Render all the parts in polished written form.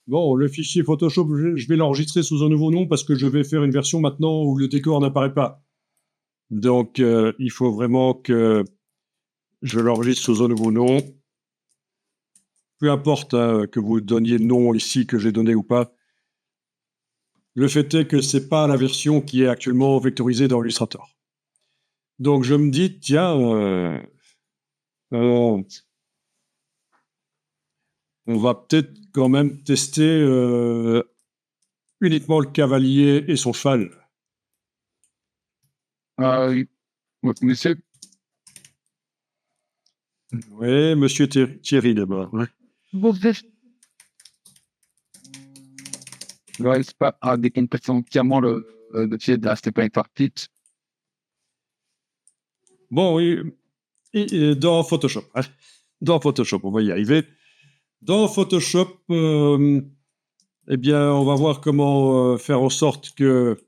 Bon, le fichier Photoshop, je vais l'enregistrer sous un nouveau nom parce que je vais faire une version maintenant où le décor n'apparaît pas. Donc, il faut vraiment que je l'enregistre sous un nouveau nom. Peu importe hein, que vous donniez le nom ici que j'ai donné ou pas. Le fait est que c'est pas la version qui est actuellement vectorisée dans Illustrator. Donc, je me dis, tiens, on va peut-être quand même tester uniquement le cavalier et son cheval. Oui, monsieur, Oui, monsieur Thierry d'abord. Ouais. je n'arrive pas à décompresser entièrement le pied de la Stéphane Partit. Bon, oui, et dans Photoshop. Hein. Dans Photoshop, on va y arriver. Dans Photoshop, eh bien, on va voir comment faire en sorte que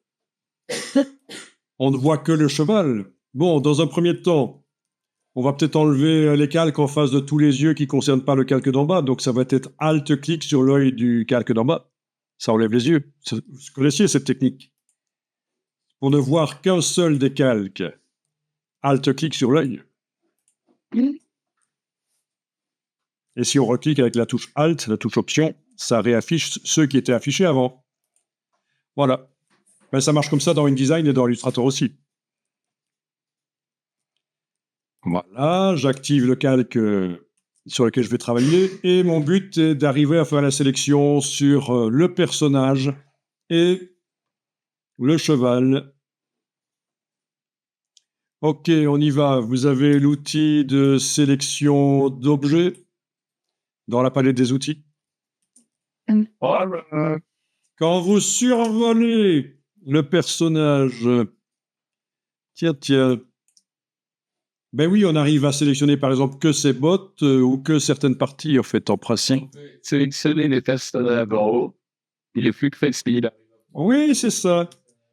on ne voit que le cheval. Bon, dans un premier temps, on va peut-être enlever les calques en face de tous les yeux qui ne concernent pas le calque d'en bas. Donc, ça va être Alt-clic sur l'œil du calque d'en bas. Ça enlève les yeux. Vous connaissiez cette technique. Pour ne voir qu'un seul des calques, Alt-clic sur l'œil. Et si on reclique avec la touche Alt, la touche Option, ça réaffiche ceux qui étaient affichés avant. Voilà. Ben, ça marche comme ça dans InDesign et dans Illustrator aussi. Voilà, j'active le calque sur lequel je vais travailler et mon but est d'arriver à faire la sélection sur le personnage et le cheval. Ok, on y va. Vous avez l'outil de sélection d'objets dans la palette des outils. Quand vous survolez le personnage, tiens, ben oui, on arrive à sélectionner par exemple que ses bottes ou que certaines parties en fait en principe. Sélectionner les personnages en haut. Il est plus facile. Oui, c'est ça.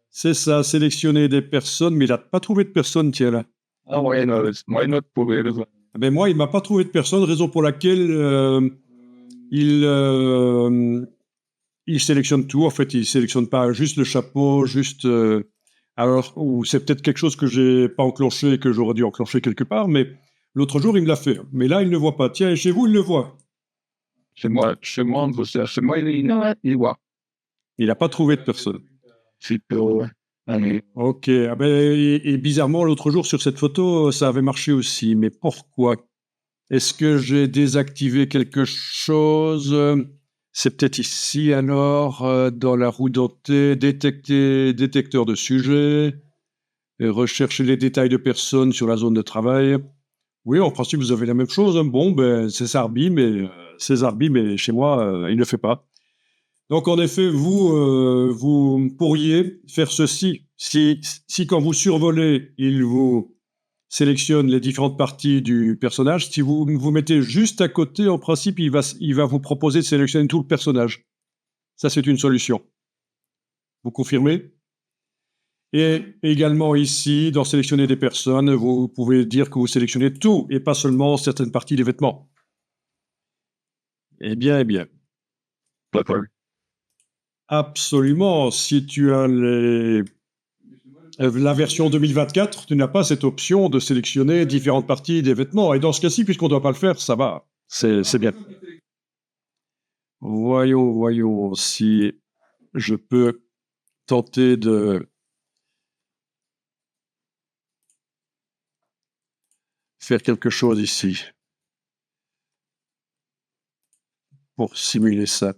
C'est ça, sélectionner des personnes, mais il n'a pas trouvé de personne, tiens là. Ah, ouais, non, moi, notre pauvre. Ben moi, il m'a pas trouvé de personne, raison pour laquelle il, il sélectionne tout. En fait, il sélectionne pas juste le chapeau, juste. Alors, ou c'est peut-être quelque chose que j'ai pas enclenché et que j'aurais dû enclencher quelque part, mais l'autre jour, il me l'a fait. Mais là, il ne le voit pas. Tiens, et chez vous, il le voit. Chez moi, il voit. Il n'a pas trouvé de personne. C'est pour. Allez. Ok. Ah ben, et bizarrement, l'autre jour, sur cette photo, ça avait marché aussi. Mais pourquoi? Est-ce que j'ai désactivé quelque chose? C'est peut-être ici alors, dans la roue dentée, détecteur de sujet, et rechercher les détails de personnes sur la zone de travail. Oui, en principe, vous avez la même chose. Hein. Bon, ben, c'est César Bi, mais chez moi, il ne le fait pas. Donc, en effet, vous pourriez faire ceci. Si quand vous survolez, il vous sélectionne les différentes parties du personnage, si vous vous mettez juste à côté, en principe, il va vous proposer de sélectionner tout le personnage. Ça, c'est une solution. Vous confirmez? Et également ici, dans sélectionner des personnes, vous pouvez dire que vous sélectionnez tout et pas seulement certaines parties des vêtements. Eh bien, eh bien. Absolument. Si tu as la version 2024, tu n'as pas cette option de sélectionner différentes parties des vêtements. Et dans ce cas-ci, puisqu'on ne doit pas le faire, ça va. C'est bien. Voyons si je peux tenter de faire quelque chose ici pour simuler ça.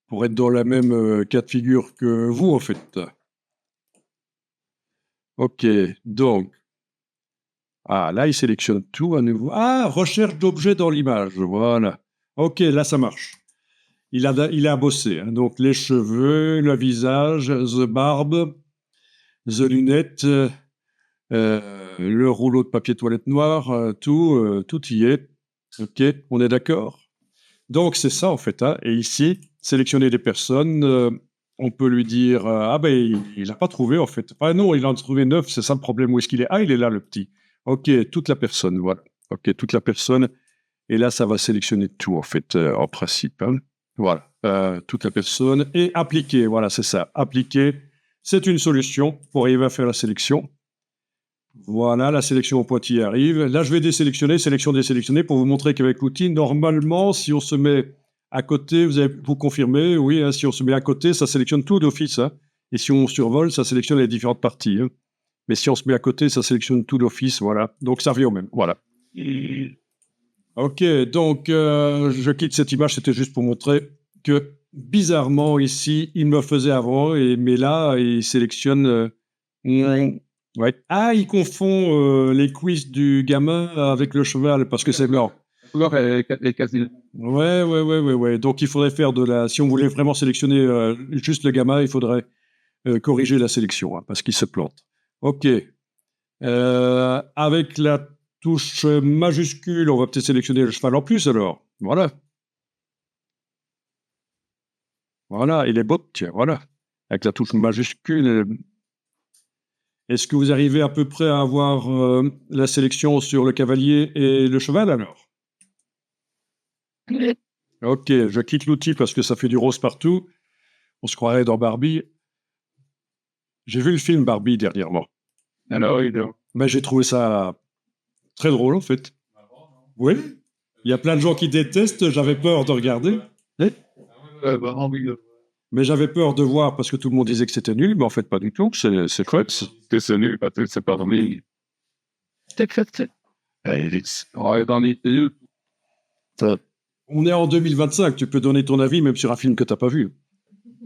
Pour être dans la même cas de figure que vous, en fait. Ok, donc. Ah, là, il sélectionne tout à nouveau. Ah, recherche d'objets dans l'image. Voilà. Ok, là, ça marche. Il a bossé. Hein. Donc, les cheveux, le visage, the barbe, the lunettes, le rouleau de papier toilette noir, tout y est. Ok, on est d'accord. Donc, c'est ça, en fait. Hein. Et ici, sélectionner des personnes. on peut lui dire ah ben il n'a pas trouvé en fait. Ah non, il en a trouvé 9, c'est ça le problème. Où est-ce qu'il est? Ah, il est là le petit. Ok, toute la personne, voilà. Ok, toute la personne. Et là, ça va sélectionner tout en fait, en principe, hein. Voilà, toute la personne et appliquer. Voilà, c'est ça. Appliquer, c'est une solution pour arriver à faire la sélection. Voilà, la sélection au pointillé arrive. Là, je vais désélectionner, sélection désélectionner pour vous montrer qu'avec l'outil, normalement, si on se met à côté, vous confirmez, oui, hein, si on se met à côté, ça sélectionne tout d'office, hein. Et si on survole, ça sélectionne les différentes parties, hein. Mais si on se met à côté, ça sélectionne tout d'office, voilà. Donc, ça revient au même, voilà. Ok, donc je quitte cette image, c'était juste pour montrer que bizarrement ici, il me faisait avant, mais là, il sélectionne. Ouais. Ah, il confond les cuisses du gamin avec le cheval parce que c'est blanc. Les casiers. Ouais. Donc il faudrait faire si on voulait vraiment sélectionner juste le gamin, il faudrait corriger la sélection, hein, parce qu'il se plante. Ok. Avec la touche majuscule, on va peut-être sélectionner le cheval en plus alors. Voilà. Voilà, il est beau, tiens, voilà. Avec la touche majuscule. Est-ce que vous arrivez à peu près à avoir la sélection sur le cavalier et le cheval alors? Ok, je quitte l'outil parce que ça fait du rose partout. On se croirait dans Barbie. J'ai vu le film Barbie dernièrement. Alors, Mais j'ai trouvé ça très drôle en fait. Oui. Il y a plein de gens qui détestent, j'avais peur de regarder. Mais j'avais peur de voir parce que tout le monde disait que c'était nul, mais en fait pas du tout. C'est chouette. c'est nul, parce que c'est pas dormi. Dans les pays, On est en 2025, tu peux donner ton avis même sur un film que t'as pas vu.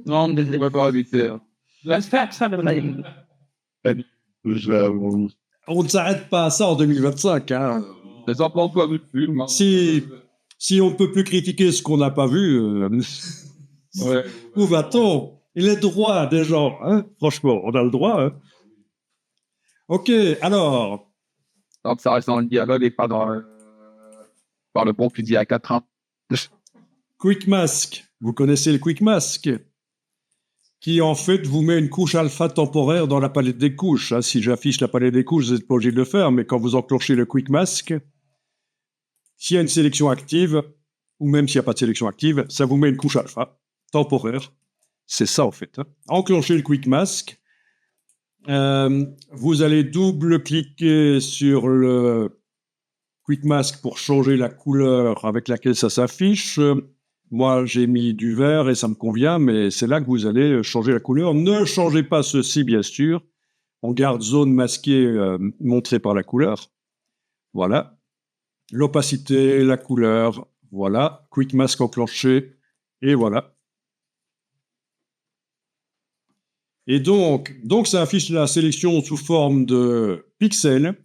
non, mais je ne pas habiter. On ne s'arrête pas à ça en 2025. Hein. Les enfants pas vu le film. Si on ne peut plus critiquer ce qu'on n'a pas vu, Ouais. où va-t-on? Il est droit des gens, hein? Franchement, on a le droit. Hein? Ok, alors, Donc, ça reste dans le dialogue et pas par le bon tu dis à 4 ans. Quick Mask. Vous connaissez le Quick Mask? Qui en fait vous met une couche alpha temporaire dans la palette des couches. Hein. Si j'affiche la palette des couches, vous n'êtes pas obligé de le faire, mais quand vous enclenchez le Quick Mask, s'il y a une sélection active, ou même s'il n'y a pas de sélection active, ça vous met une couche alpha temporaire. C'est ça en fait. Hein. Enclenchez le Quick Mask. Vous allez double-cliquer sur le Quick Mask pour changer la couleur avec laquelle ça s'affiche. Moi, j'ai mis du vert et ça me convient, mais c'est là que vous allez changer la couleur. Ne changez pas ceci, bien sûr. On garde zone masquée montrée par la couleur. Voilà. L'opacité, la couleur, voilà. Quick Mask enclenché, et voilà. Et donc ça affiche la sélection sous forme de pixels.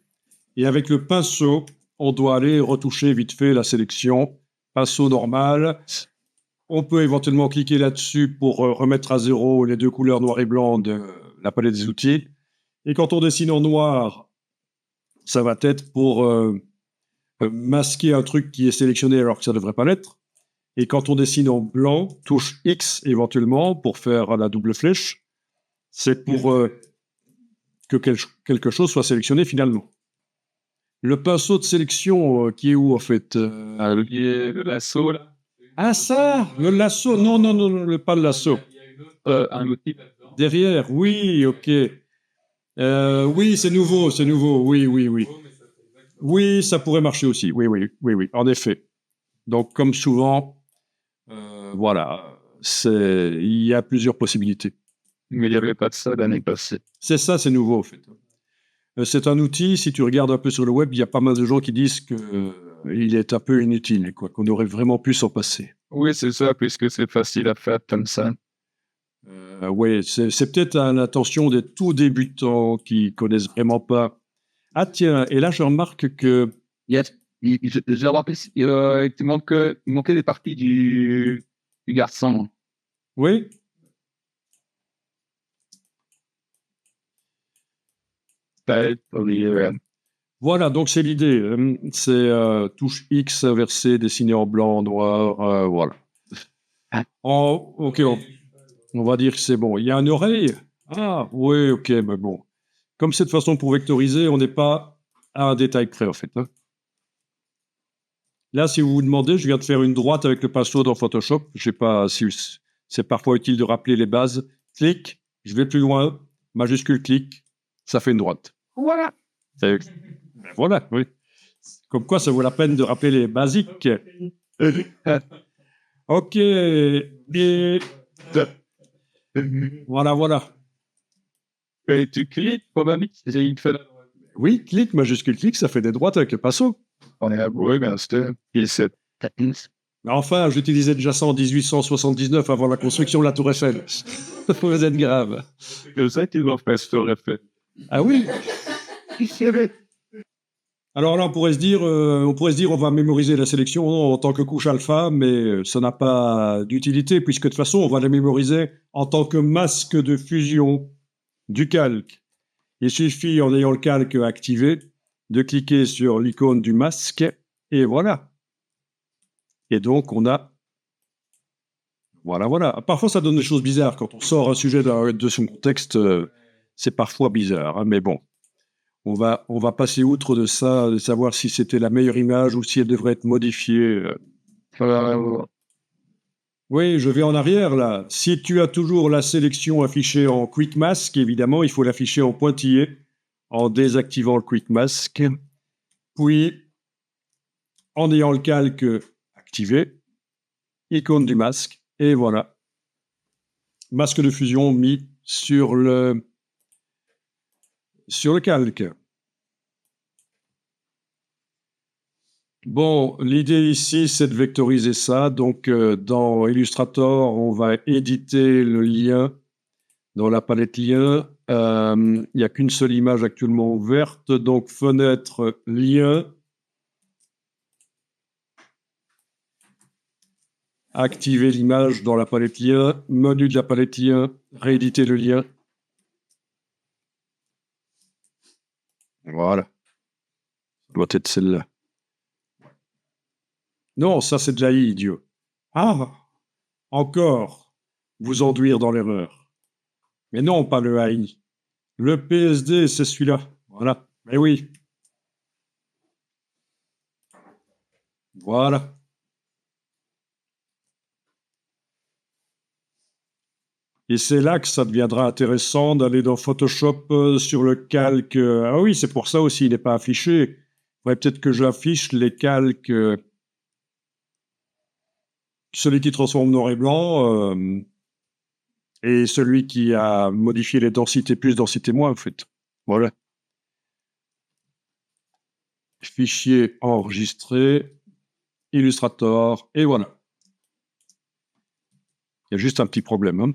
Et avec le pinceau, on doit aller retoucher vite fait la sélection. Pinceau normal. On peut éventuellement cliquer là-dessus pour remettre à zéro les deux couleurs noir et blanc de la palette des outils. Et quand on dessine en noir, ça va être pour masquer un truc qui est sélectionné alors que ça ne devrait pas l'être. Et quand on dessine en blanc, touche X éventuellement pour faire la double flèche, c'est pour que quelque chose soit sélectionné finalement. Le pinceau de sélection qui est où en fait Le lasso, là. Ah ça, le lasso, non, pas le lasso. Un outil. Derrière, oui, ok. Oui, c'est nouveau, oui. Oui, ça pourrait marcher aussi, oui, en effet. Donc, comme souvent, voilà, il y a plusieurs possibilités. Mais il n'y avait pas de ça l'année passée. C'est ça, c'est nouveau, en fait. C'est un outil, si tu regardes un peu sur le web, il y a pas mal de gens qui disent qu'il est un peu inutile, quoi, qu'on aurait vraiment pu s'en passer. Oui, c'est ça, puisque c'est facile à faire comme ça. Oui, c'est peut-être à l'intention des tout débutants qui connaissent vraiment pas. Ah tiens, et là je remarque que Yes. J'ai remarqué qu'il manquait des parties du garçon. oui. Voilà, donc c'est l'idée. C'est touche X inversée, dessinée en blanc, en noir, voilà. Ah. Ok. On va dire que c'est bon. Il y a une oreille? Ah, oui, ok, mais bon. Comme c'est de façon pour vectoriser, on n'est pas à un détail près, en fait, hein. Là, si vous vous demandez, je viens de faire une droite avec le pinceau dans Photoshop. Je sais pas si c'est parfois utile de rappeler les bases. Clic, je vais plus loin, majuscule, clic, ça fait une droite. Voilà. Ben voilà, oui. Comme quoi, ça vaut la peine de rappeler les basiques. Ok, et voilà, voilà. Et tu cliques, probablement. Il fait Oui, clic, majuscule, clic, ça fait des droites avec le pinceau. on est oui, mais c'était. Il s'est. Mais enfin, j'utilisais déjà ça en 1879 avant la construction de la Tour Eiffel. Vous êtes grave. Je sais qu'il va faire ce aurait fait. Ah oui? Il savait. Alors là, on pourrait se dire, on va mémoriser la sélection en tant que couche alpha, mais ça n'a pas d'utilité puisque de toute façon, on va la mémoriser en tant que masque de fusion du calque. Il suffit, en ayant le calque activé, de cliquer sur l'icône du masque et voilà. Et donc, on a... Voilà. Parfois, ça donne des choses bizarres. Quand on sort un sujet de son contexte, c'est parfois bizarre, hein, mais bon. On va passer outre de ça, de savoir si c'était la meilleure image ou si elle devrait être modifiée. Oui, je vais en arrière là. Si tu as toujours la sélection affichée en Quick Mask, évidemment, il faut l'afficher en pointillé en désactivant le Quick Mask. Puis, en ayant le calque activé, icône du masque, et voilà. Masque de fusion mis sur le calque. Bon, l'idée ici, c'est de vectoriser ça. Donc, dans Illustrator, on va éditer le lien dans la palette lien. Il n'y a qu'une seule image actuellement ouverte. Donc, fenêtre lien. Activer l'image dans la palette lien. Menu de la palette lien. Rééditer le lien. Voilà. Ça doit être celle-là. Non, ça c'est de l'AI, idiot. Ah, encore vous enduire dans l'erreur. Mais non, pas le AI. Le PSD, c'est celui-là. Voilà. Mais oui. Voilà. Et c'est là que ça deviendra intéressant d'aller dans Photoshop sur le calque. Ah oui, c'est pour ça aussi, il n'est pas affiché. Il faudrait peut-être que j'affiche les calques. Celui qui transforme noir et blanc et celui qui a modifié les densités plus, densité moins, en fait. Voilà. Fichier enregistré, Illustrator, et voilà. Il y a juste un petit problème, hein.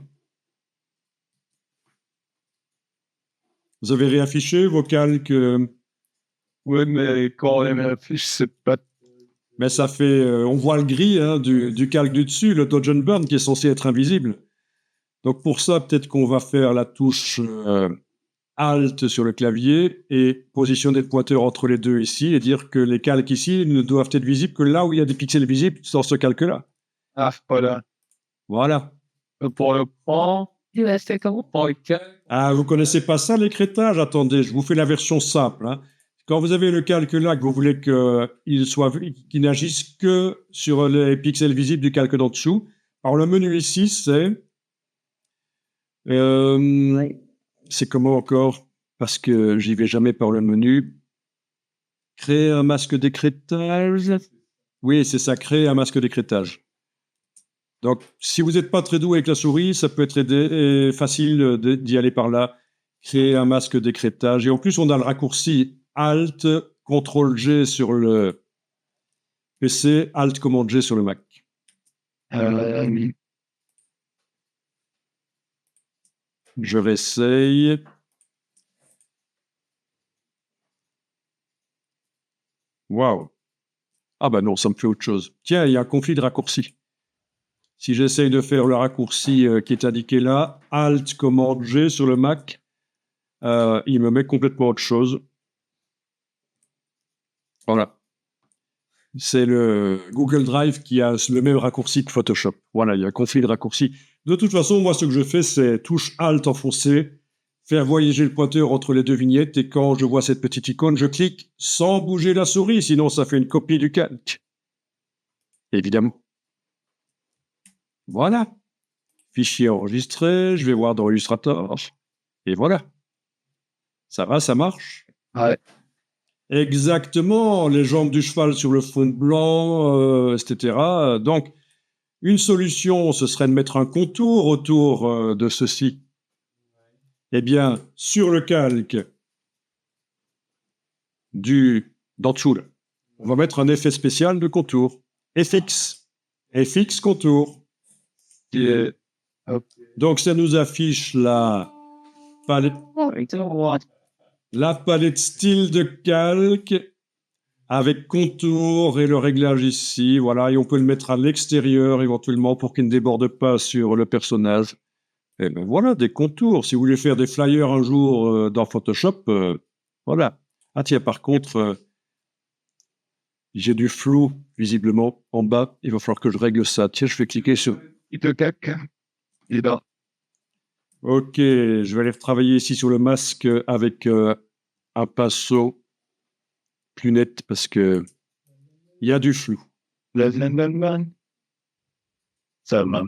Vous avez réaffiché vos calques Oui, mais quand on affiche, c'est pas. mais ça fait... on voit le gris hein, du calque du dessus, le dodge and burn, qui est censé être invisible. Donc pour ça, peut-être qu'on va faire la touche Alt sur le clavier et positionner le pointeur entre les deux ici et dire que les calques ici ne doivent être visibles que là où il y a des pixels visibles dans ce calque-là. Ah, voilà. Voilà. Pour le prendre, il restait comment pour le calque? Ah, vous connaissez pas ça, l'écrétage? Attendez, je vous fais la version simple, hein. Quand vous avez le calque là, que vous voulez qu'il n'agisse que sur les pixels visibles du calque d'en dessous, alors le menu ici, c'est comment encore? Parce que j'y vais jamais par le menu. Créer un masque d'écrétage. Oui, c'est ça, créer un masque d'écrétage. Donc, si vous n'êtes pas très doué avec la souris, ça peut être facile d'y aller par là. Créer un masque d'écrétage. Et en plus, on a le raccourci Alt, CTRL-G sur le PC, Alt, Command-G sur le Mac. Je réessaye. Waouh. Ah bah non, ça me fait autre chose. Tiens, il y a un conflit de raccourcis. Si j'essaye de faire le raccourci qui est indiqué là, Alt, Command, G sur le Mac, il me met complètement autre chose. Voilà. C'est le Google Drive qui a le même raccourci que Photoshop. Voilà, il y a un conflit de raccourcis. De toute façon, moi, ce que je fais, c'est touche Alt enfoncé, faire voyager le pointeur entre les deux vignettes, et quand je vois cette petite icône, je clique sans bouger la souris, sinon ça fait une copie du calque. Évidemment. Voilà. Fichier enregistré, je vais voir dans Illustrator. Et voilà. Ça va, ça marche? Ouais. Exactement, les jambes du cheval sur le fond blanc, etc. Donc, une solution, ce serait de mettre un contour autour de ceci. Eh bien, sur le calque d'en dessous, là, on va mettre un effet spécial de contour. FX. FX contour. Et, Donc, ça nous affiche palette, la palette style de calque avec contour et le réglage ici. Voilà, et on peut le mettre à l'extérieur éventuellement pour qu'il ne déborde pas sur le personnage. Et ben voilà, des contours. Si vous voulez faire des flyers un jour dans Photoshop, voilà. Ah tiens, par contre, j'ai du flou visiblement en bas. Il va falloir que je règle ça. Tiens, je vais cliquer sur. il te caque. Et là, Ok, je vais aller retravailler ici sur le masque avec un pinceau plus net parce que il y a du flou. ça va.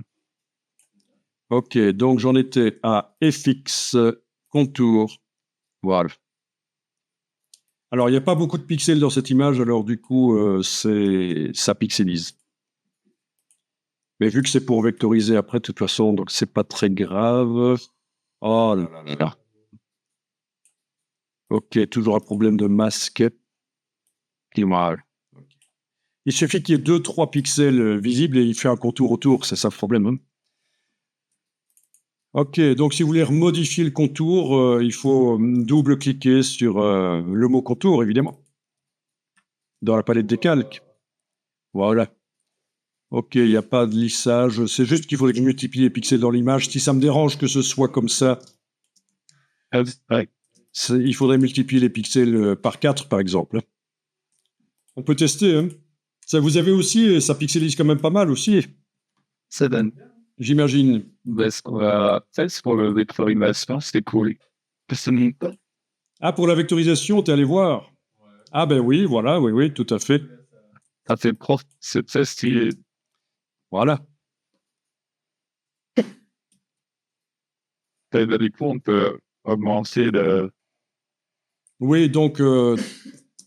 Ok, donc j'en étais à FX, contour, voilà. Alors, il n'y a pas beaucoup de pixels dans cette image, alors du coup, ça pixelise. Mais vu que c'est pour vectoriser après, de toute façon, donc c'est pas très grave. Oh là là là là. Ok, toujours un problème de masque. Il suffit qu'il y ait 2-3 pixels visibles et il fait un contour autour, c'est ça le problème. Hein. Ok, donc si vous voulez remodifier le contour, il faut double-cliquer sur le mot contour, évidemment, dans la palette des calques. Voilà. Ok, il n'y a pas de lissage, c'est juste qu'il faudrait que je multiplie les pixels dans l'image. Si ça me dérange que ce soit comme ça, Ouais. il faudrait multiplier les pixels par 4, par exemple. On peut tester, hein. Ça vous avez aussi, ça pixelise quand même pas mal aussi, Ça donne. j'imagine. Parce qu'on va faire pour le vectorisation, c'est cool. Parce que Ah, pour la vectorisation, t'es allé voir? Ah ben oui, voilà, oui, oui, tout à fait. ça fait prof, c'est très stylé. Voilà. Du coup, on peut augmenter le. Oui, donc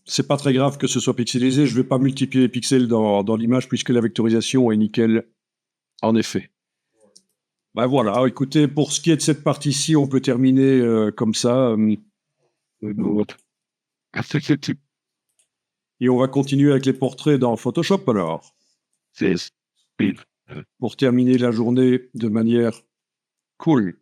c'est pas très grave que ce soit pixelisé. Je vais pas multiplier les pixels dans l'image puisque la vectorisation est nickel, en effet. Ben voilà, écoutez, pour ce qui est de cette partie-ci, on peut terminer comme ça. Et on va continuer avec les portraits dans Photoshop alors, C'est pour terminer la journée de manière cool.